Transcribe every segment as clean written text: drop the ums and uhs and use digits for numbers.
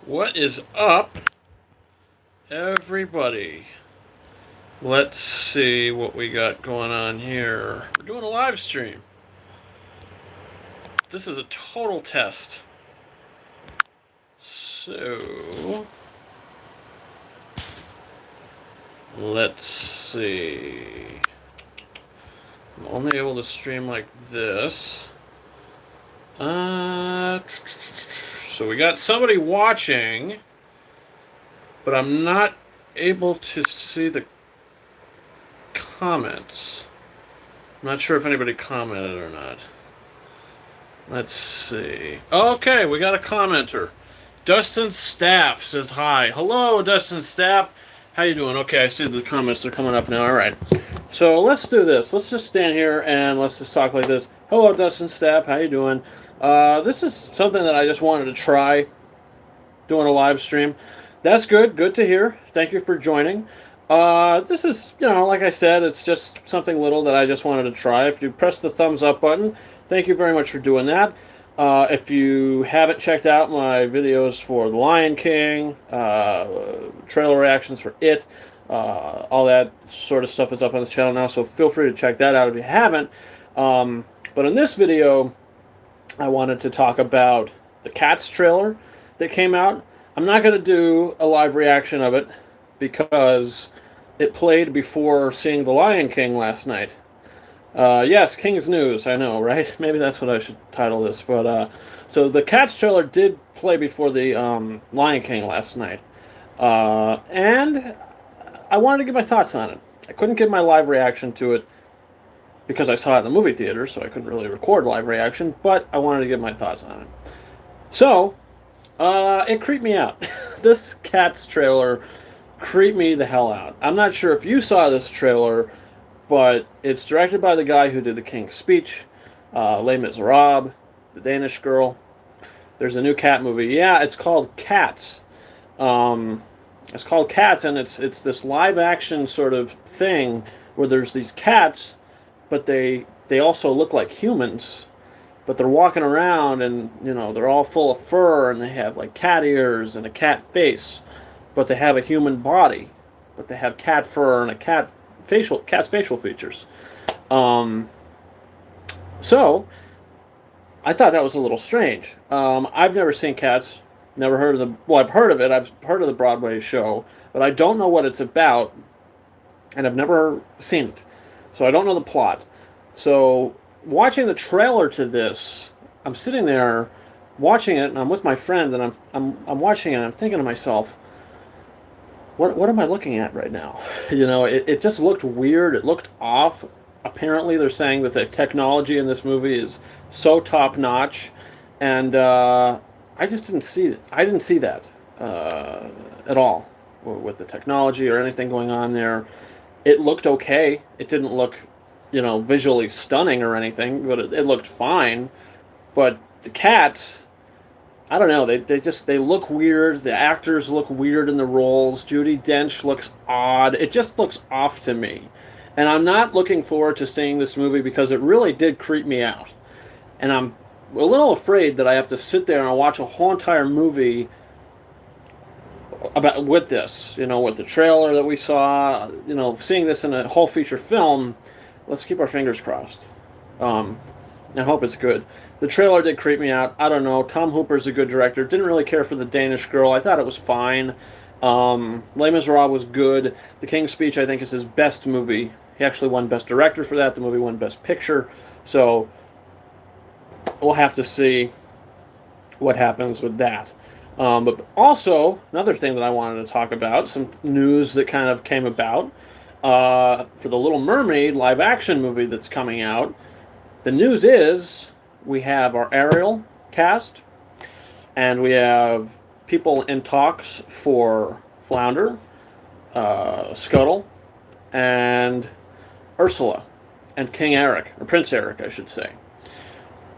What is up, everybody? Let's see what we got going on here. We're doing a live stream. This is a total test. So, let's see. I'm only able to stream like this. So we got somebody watching, but I'm not able to see the comments. I'm not sure if anybody commented or not. Let's see. Okay, we got a commenter. Dustin Staff says hi. Hello, Dustin Staff. How you doing? Okay, I see the comments are coming up now. All right. So let's do this. Let's just stand here and let's just talk like this. Hello, Dustin Staff. How you doing? This is something that I just wanted to try, doing a live stream. That's good. Good to hear. Thank you for joining. This is, like I said, it's just something little that I just wanted to try. If you press the thumbs up button, thank you very much for doing that. If you haven't checked out my videos for The Lion King, trailer reactions for It, all that sort of stuff is up on this channel now, so feel free to check that out if you haven't. But in this video, I wanted to talk about the Cats trailer that came out. I'm not going to do a live reaction of it because it played before seeing The Lion King last night. Yes, King's News, I know, right? Maybe that's what I should title this. But so the Cats trailer did play before the Lion King last night. And I wanted to give my thoughts on it. I couldn't give my live reaction to it because I saw it in the movie theater, so I couldn't really record live reaction, but I wanted to give my thoughts on it. So, it creeped me out. This Cats trailer creeped me the hell out. I'm not sure if you saw this trailer, but it's directed by the guy who did The King's Speech, Les Miserables, The Danish Girl. There's a new cat movie. Yeah, it's called Cats. It's called Cats, and it's this live action sort of thing where there's these cats, but they also look like humans, but they're walking around and they're all full of fur and they have like cat ears and a cat face, but they have a human body, but they have cat fur and a cat's facial features. So I thought that was a little strange. I've never seen Cats, never heard of the. Well, I've heard of it. I've heard of the Broadway show, but I don't know what it's about, and I've never seen it, so I don't know the plot. So watching the trailer to this, I'm sitting there watching it, and I'm with my friend, and I'm watching it, and I'm thinking to myself, what am I looking at right now? It just looked weird. It looked off. Apparently, they're saying that the technology in this movie is so top notch, and I just didn't see it. I didn't see that at all with the technology or anything going on there. It looked okay. It didn't look, visually stunning or anything, but it looked fine. But the cats, I don't know. They look weird. The actors look weird in the roles. Judi Dench looks odd. It just looks off to me. And I'm not looking forward to seeing this movie because it really did creep me out. And I'm a little afraid that I have to sit there and watch a whole entire movie with this. With the trailer that we saw. Seeing this in a whole feature film. Let's keep our fingers crossed. And hope it's good. The trailer did creep me out. I don't know. Tom Hooper's a good director. Didn't really care for The Danish Girl. I thought it was fine. Les Miserables was good. The King's Speech, I think, is his best movie. He actually won Best Director for that. The movie won Best Picture. So we'll have to see what happens with that. But also, another thing that I wanted to talk about, some news that kind of came about for the Little Mermaid live-action movie that's coming out. The news is we have our Ariel cast, and we have people in talks for Flounder, Scuttle, and Ursula, and King Eric, or Prince Eric, I should say.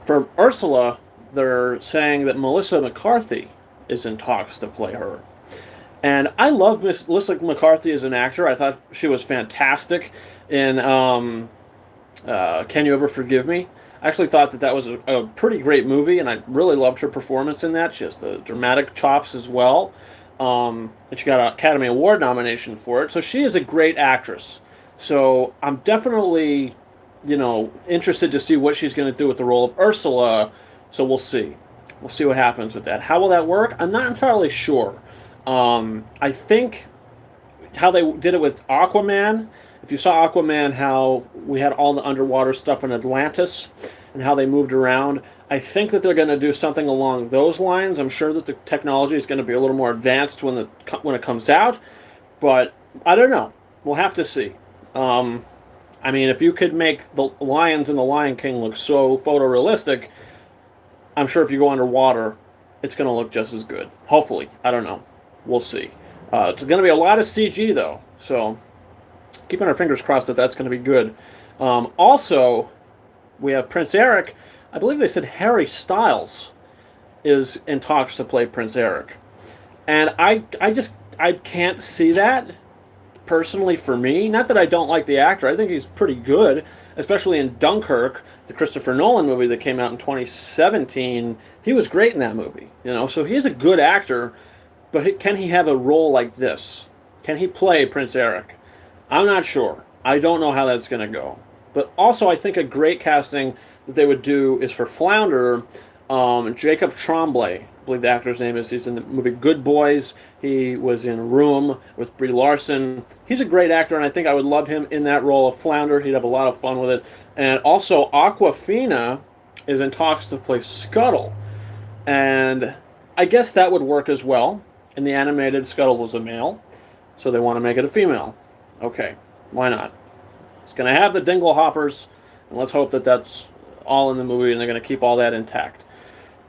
For Ursula, they're saying that Melissa McCarthy is in talks to play her. And I love Melissa McCarthy as an actor. I thought she was fantastic in Can You Ever Forgive Me? I actually thought that was a pretty great movie, and I really loved her performance in that. She has the dramatic chops as well. And she got an Academy Award nomination for it. So she is a great actress. So I'm definitely, interested to see what she's going to do with the role of Ursula. So we'll see. We'll see what happens with that. How will that work? I'm not entirely sure. I think how they did it with Aquaman. If you saw Aquaman, how we had all the underwater stuff in Atlantis and how they moved around, I think that they're going to do something along those lines. I'm sure that the technology is going to be a little more advanced when it comes out, but I don't know. We'll have to see. I mean, if you could make the lions in The Lion King look so photorealistic, I'm sure if you go underwater, it's going to look just as good. Hopefully. I don't know. We'll see. It's going to be a lot of CG, though, so keeping our fingers crossed that that's going to be good. Also, we have Prince Eric. I believe they said Harry Styles is in talks to play Prince Eric. And I can't see that, personally, for me. Not that I don't like the actor. I think he's pretty good, especially in Dunkirk, the Christopher Nolan movie that came out in 2017. He was great in that movie, so he's a good actor, but can he have a role like this? Can he play Prince Eric? I'm not sure. I don't know how that's going to go. But also, I think a great casting that they would do is for Flounder, Jacob Tremblay. I believe the actor's name is. He's in the movie Good Boys. He was in Room with Brie Larson. He's a great actor, and I think I would love him in that role of Flounder. He'd have a lot of fun with it. And also, Awkwafina is in talks to play Scuttle. And I guess that would work as well. In the animated, Scuttle was a male, so they want to make it a female. Okay, why not? It's going to have the dingle hoppers, and let's hope that that's all in the movie and they're going to keep all that intact.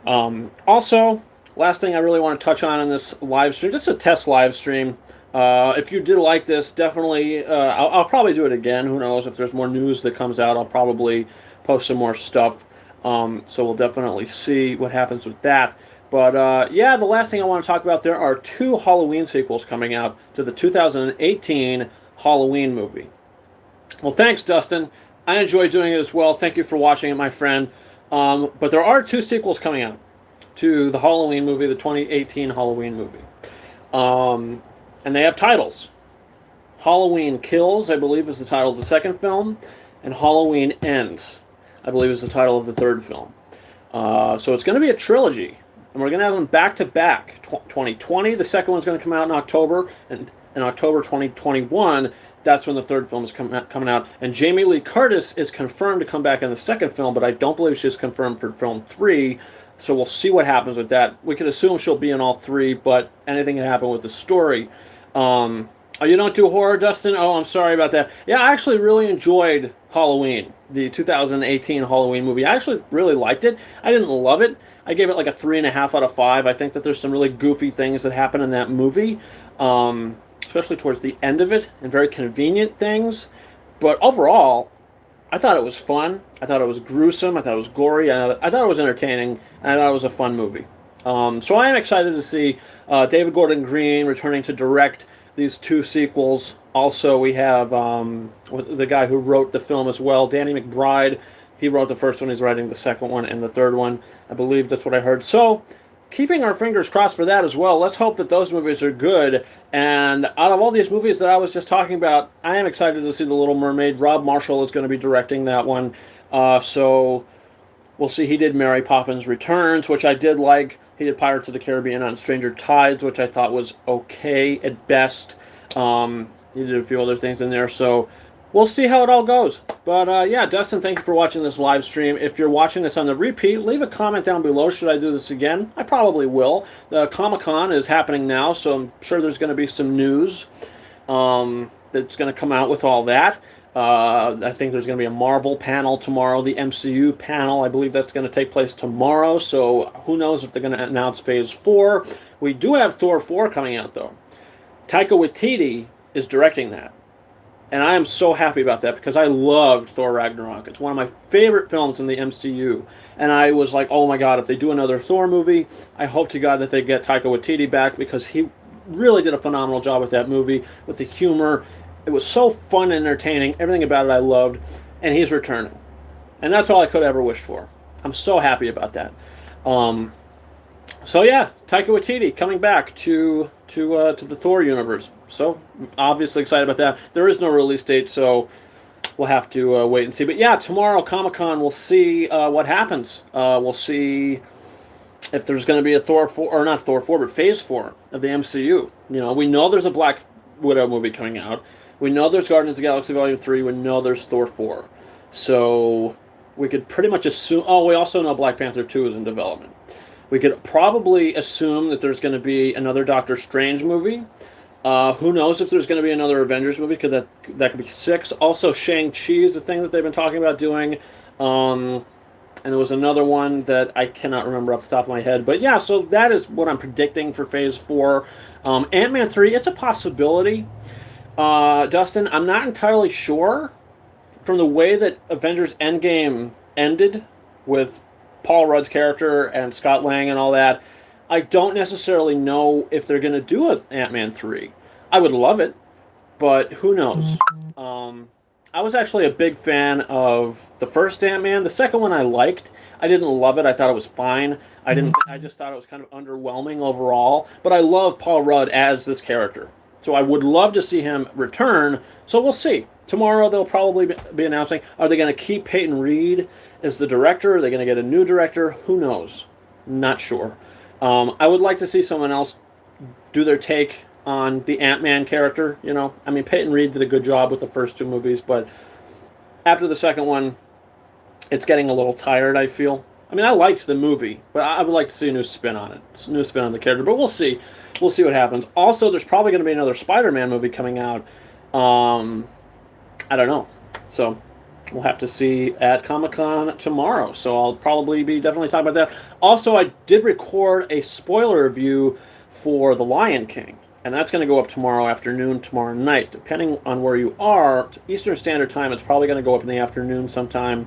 Also, last thing I really want to touch on in this live stream, this is a test live stream. If you did like this, definitely, I'll probably do it again. Who knows? If there's more news that comes out, I'll probably post some more stuff. So we'll definitely see what happens with that. But yeah, the last thing I want to talk about, there are 2 Halloween sequels coming out to the 2018 Halloween movie. Well, thanks, Dustin. I enjoyed doing it as well. Thank you for watching it, my friend. But there are 2 sequels coming out to the Halloween movie, the 2018 Halloween movie. And they have titles. Halloween Kills, I believe, is the title of the second film. And Halloween Ends, I believe, is the title of the third film. So it's going to be a trilogy. And we're going to have them back-to-back. 2020, the second one's going to come out in October. And in October 2021, that's when the third film is coming out. And Jamie Lee Curtis is confirmed to come back in the second film, but I don't believe she's confirmed for film 3. So we'll see what happens with that. We could assume she'll be in all 3, but anything can happen with the story. Oh, you don't do horror, Dustin? Oh, I'm sorry about that. Yeah, I actually really enjoyed Halloween, the 2018 Halloween movie. I actually really liked it. I didn't love it. I gave it like a 3.5 out of 5. I think that there's some really goofy things that happen in that movie, especially towards the end of it, and very convenient things. But overall, I thought it was fun. I thought it was gruesome. I thought it was gory. I thought it was entertaining, and I thought it was a fun movie. So I am excited to see David Gordon Green returning to direct these 2 sequels. Also, we have the guy who wrote the film as well, Danny McBride. He wrote the first one. He's writing the second one and the third one. I believe that's what I heard. So, keeping our fingers crossed for that as well. Let's hope that those movies are good. And out of all these movies that I was just talking about, I am excited to see The Little Mermaid. Rob Marshall is going to be directing that one. So, we'll see. He did Mary Poppins Returns, which I did like. He did Pirates of the Caribbean on Stranger Tides, which I thought was okay at best. He did a few other things in there, so we'll see how it all goes. But yeah, Dustin, thank you for watching this live stream. If you're watching this on the repeat, leave a comment down below. Should I do this again? I probably will. The Comic-Con is happening now, so I'm sure there's going to be some news that's going to come out with all that. I think there's going to be a Marvel panel tomorrow, the MCU panel. I believe that's going to take place tomorrow, so who knows if they're going to announce Phase 4. We do have Thor 4 coming out, though. Taika Waititi is directing that. And I am so happy about that because I loved Thor Ragnarok. It's one of my favorite films in the MCU. And I was like, oh my God, if they do another Thor movie, I hope to God that they get Taika Waititi back because he really did a phenomenal job with that movie, with the humor. It was so fun and entertaining. Everything about it I loved. And he's returning. And that's all I could ever wish for. I'm so happy about that. So yeah, Taika Waititi coming back to the Thor universe. So obviously excited about that. There is no release date, so we'll have to wait and see. But yeah, tomorrow Comic-Con, we'll see what happens. We'll see if there's going to be a Thor 4, or not Thor 4, but Phase 4 of the MCU. You know, we know there's a Black Widow movie coming out. We know there's Guardians of the Galaxy Volume 3. We know there's Thor 4. So we could pretty much assume... Oh, we also know Black Panther 2 is in development. We could probably assume that there's going to be another Doctor Strange movie. Who knows if there's going to be another Avengers movie, because that could be 6. Also, Shang-Chi is the thing that they've been talking about doing. And there was another one that I cannot remember off the top of my head. But yeah, so that is what I'm predicting for Phase 4. Ant-Man 3, it's a possibility. Dustin, I'm not entirely sure. From the way that Avengers Endgame ended with Paul Rudd's character and Scott Lang and all that, I don't necessarily know if they're going to do an Ant-Man 3. I would love it, but who knows? I was actually a big fan of the first Ant-Man. The second one I liked. I didn't love it. I thought it was fine. I just thought it was kind of underwhelming overall. But I love Paul Rudd as this character. So I would love to see him return. So we'll see. Tomorrow they'll probably be announcing, are they going to keep Peyton Reed as the director? Are they going to get a new director? Who knows? Not sure. I would like to see someone else do their take on the Ant-Man character. You know, I mean, Peyton Reed did a good job with the first 2 movies, but after the second one, it's getting a little tired, I feel. I mean, I liked the movie, but I would like to see a new spin on it. A new spin on the character, but we'll see. We'll see what happens. Also, there's probably going to be another Spider-Man movie coming out. I don't know. So we'll have to see at Comic-Con tomorrow. So I'll probably be definitely talking about that. Also, I did record a spoiler review for The Lion King. And that's going to go up tomorrow afternoon, tomorrow night. Depending on where you are, Eastern Standard Time, it's probably going to go up in the afternoon sometime.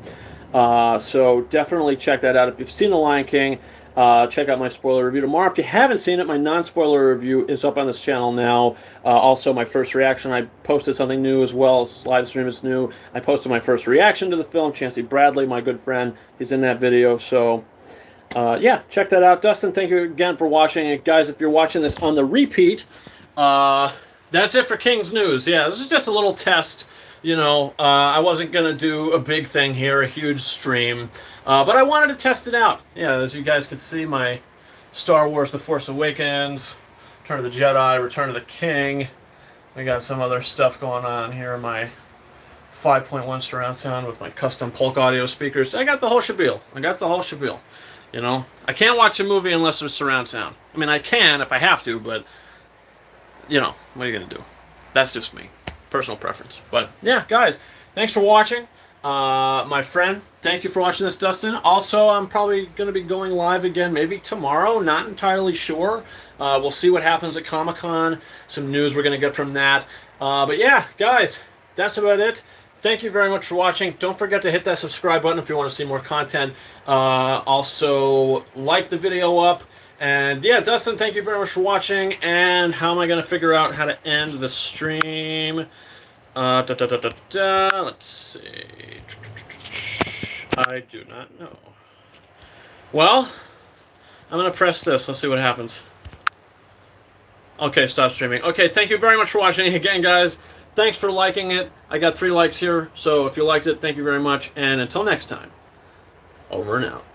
So definitely check that out. If you've seen The Lion King, check out my spoiler review tomorrow. If you haven't seen it, my non-spoiler review is up on this channel now. Also, my first reaction, I posted something new as well. This live stream is new. I posted my first reaction to the film. Chancey Bradley, my good friend, he's in that video. So yeah, check that out. Dustin, thank you again for watching it. Guys, if you're watching this on the repeat, that's it for King's News. Yeah, this is just a little test. You know, I wasn't going to do a big thing here, a huge stream, but I wanted to test it out. Yeah, as you guys could see, my Star Wars The Force Awakens, Return of the Jedi, Return of the King. We got some other stuff going on here in my 5.1 surround sound with my custom Polk audio speakers. I got the whole shabil. You know, I can't watch a movie unless there's surround sound. I mean, I can if I have to, but, you know, what are you going to do? That's just me. Personal preference. But, yeah, guys, thanks for watching. My friend, thank you for watching this, Dustin. Also, I'm probably going to be going live again maybe tomorrow. Not entirely sure. We'll see what happens at Comic-Con. Some news we're going to get from that. But, yeah, guys, that's about it. Thank you very much for watching. Don't forget to hit that subscribe button if you want to see more content. Also, like the video up. And yeah, Dustin, thank you very much for watching. And how am I going to figure out how to end the stream? Let's see. I do not know. Well, I'm going to press this. Let's see what happens. Okay, stop streaming. Okay, thank you very much for watching again, guys. Thanks for liking it. I got 3 likes here, so if you liked it, thank you very much. And until next time, over and out.